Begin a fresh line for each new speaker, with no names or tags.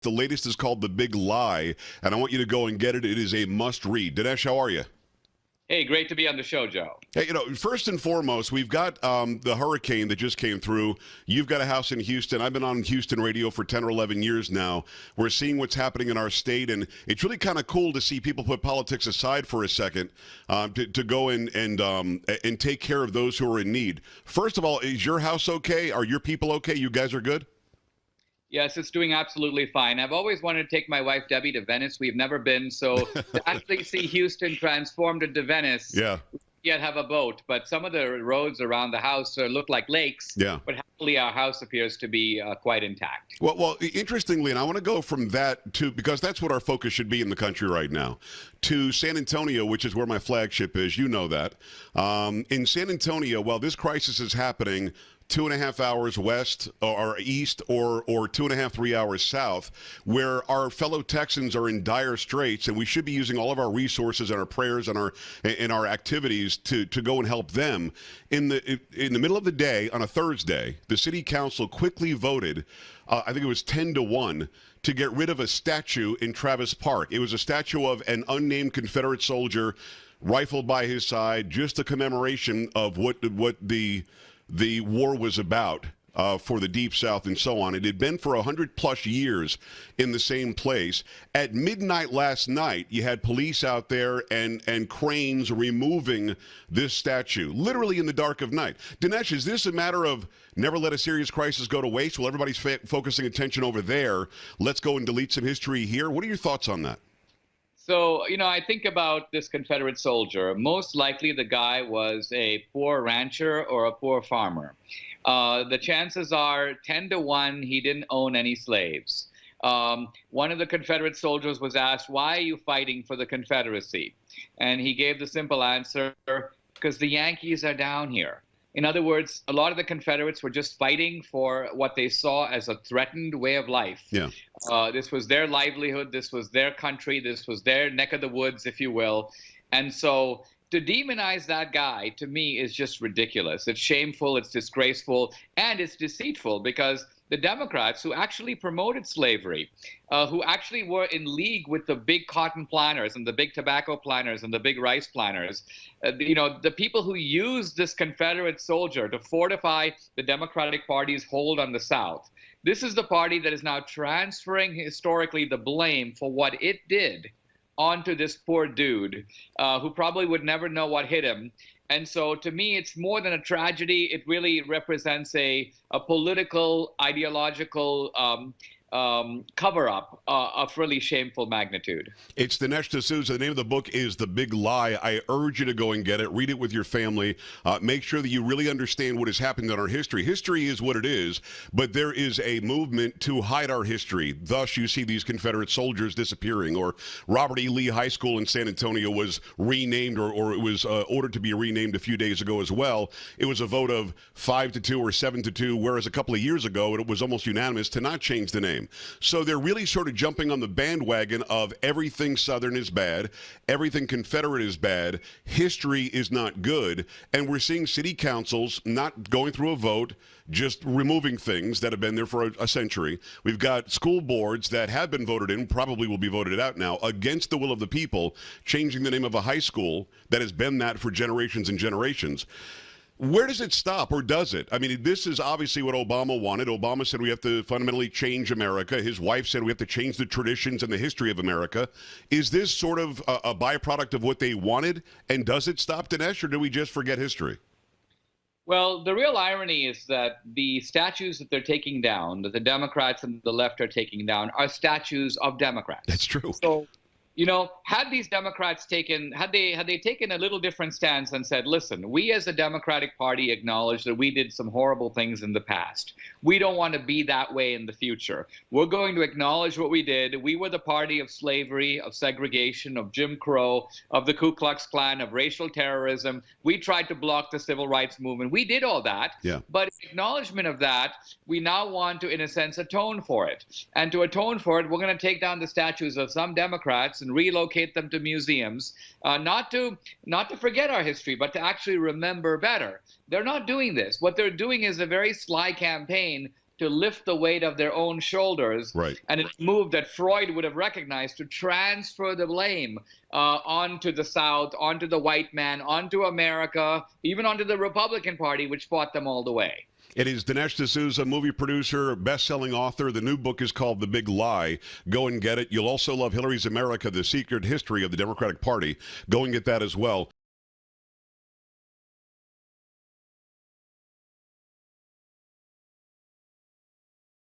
The latest is called The Big Lie, and I want you to go and get it. It is a must-read. Dinesh, how are you?
Hey, great to be on the show, Joe.
Hey, first and foremost, we've got the hurricane that just came through. You've got a house in Houston. I've been on Houston radio for 10 or 11 years now. We're seeing what's happening in our state, and it's really kind of cool to see people put politics aside for a second to go and take care of those who are in need. First of all, is your house okay? Are your people okay? You guys are good?
Yes, it's doing absolutely fine. I've always wanted to take my wife, Debbie, to Venice. We've never been, so to actually see Houston transformed into Venice,
yeah.
Yet have a boat. But some of the roads around the house look like lakes,
yeah.
But happily our house appears to be quite intact.
Well, interestingly, and I want to go from that to, because that's what our focus should be in the country right now, to San Antonio, which is where my flagship is. You know that. In San Antonio, while this crisis is happening, 2.5 hours west or east or 2.5, 3 hours south, where our fellow Texans are in dire straits, and we should be using all of our resources and our prayers and our activities to go and help them. In the middle of the day on a Thursday, the city council quickly voted, I think it was 10-1, to get rid of a statue in Travis Park. It was a statue of an unnamed Confederate soldier rifled by his side, just a commemoration of what the war was about for the Deep South and so on. It had been for 100+ years in the same place. At midnight last night, you had police out there and cranes removing this statue, literally in the dark of night. Dinesh, is this a matter of never let a serious crisis go to waste? Well, everybody's focusing attention over there. Let's go and delete some history here. What are your thoughts on that?
So, I think about this Confederate soldier. Most likely the guy was a poor rancher or a poor farmer. The chances are 10-1 he didn't own any slaves. One of the Confederate soldiers was asked, "Why are you fighting for the Confederacy?" And he gave the simple answer, "Because the Yankees are down here." In other words, a lot of the Confederates were just fighting for what they saw as a threatened way of life.
Yeah.
This was their livelihood. This was their country. This was their neck of the woods, if you will. And so to demonize that guy, to me, is just ridiculous. It's shameful, it's disgraceful, and it's deceitful, because the Democrats, who actually promoted slavery, who actually were in league with the big cotton planters and the big tobacco planters and the big rice planters, the people who used this Confederate soldier to fortify the Democratic Party's hold on the South, this is the party that is now transferring historically the blame for what it did onto this poor dude who probably would never know what hit him. And so to me, it's more than a tragedy. It really represents a political, ideological cover-up of really shameful magnitude.
It's Dinesh D'Souza. The name of the book is The Big Lie. I urge you to go and get it. Read it with your family. Make sure that you really understand what has happened in our history. History is what it is, but there is a movement to hide our history. Thus, you see these Confederate soldiers disappearing, or Robert E. Lee High School in San Antonio was renamed, or it was ordered to be renamed a few days ago as well. It was a vote of 5-2 or 7-2, whereas a couple of years ago, it was almost unanimous to not change the name. So they're really sort of jumping on the bandwagon of everything Southern is bad, everything Confederate is bad, history is not good, and we're seeing city councils not going through a vote, just removing things that have been there for a century. We've got school boards that have been voted in, probably will be voted out now, against the will of the people, changing the name of a high school that has been that for generations and generations. Where does it stop, or does it? I mean, this is obviously what Obama wanted. Obama said we have to fundamentally change America. His wife said we have to change the traditions and the history of America. Is this sort of a byproduct of what they wanted, and does it stop, Dinesh, or do we just forget history?
Well, the real irony is that the statues that they're taking down, that the Democrats and the left are taking down, are statues of Democrats.
That's true.
So, had these Democrats had they taken a little different stance and said, listen, we as a Democratic Party acknowledge that we did some horrible things in the past. We don't want to be that way in the future. We're going to acknowledge what we did. We were the party of slavery, of segregation, of Jim Crow, of the Ku Klux Klan, of racial terrorism. We tried to block the civil rights movement. We did all that.
Yeah.
But in acknowledgement of that, we now want to, in a sense, atone for it. And to atone for it, we're going to take down the statues of some Democrats and relocate them to museums, not to forget our history, but to actually remember better. They're not doing this. What they're doing is a very sly campaign to lift the weight of their own shoulders.
Right.
And it's a move that Freud would have recognized, to transfer the blame onto the South, onto the white man, onto America, even onto the Republican Party, which fought them all the way.
It is Dinesh D'Souza, movie producer, best-selling author. The new book is called The Big Lie. Go and get it. You'll also love Hillary's America, The Secret History of the Democratic Party. Go and get that as well.